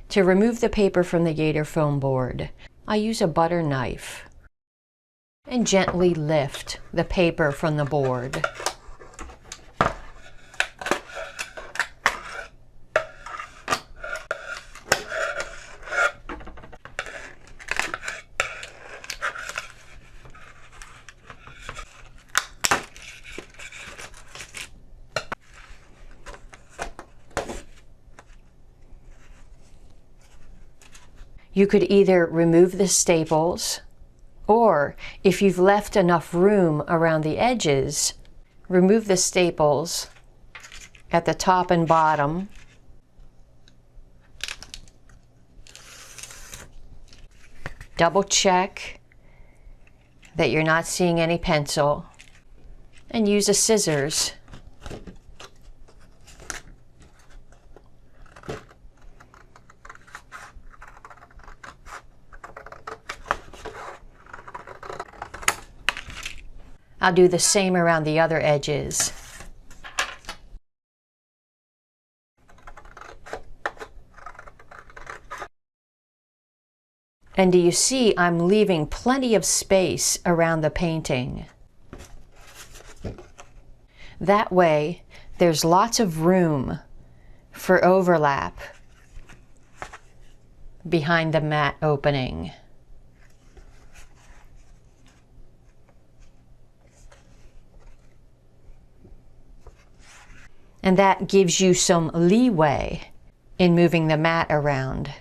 To remove the paper from the Gatorfoam board, I use a butter knife and gently lift the paper from the board. You could either remove the staples, or if you've left enough room around the edges, remove the staples at the top and bottom. Double check that you're not seeing any pencil, and use a scissors. I'll do the same around the other edges. And do you see I'm leaving plenty of space around the painting? That way, there's lots of room for overlap behind the matte opening. And that gives you some leeway in moving the mat around.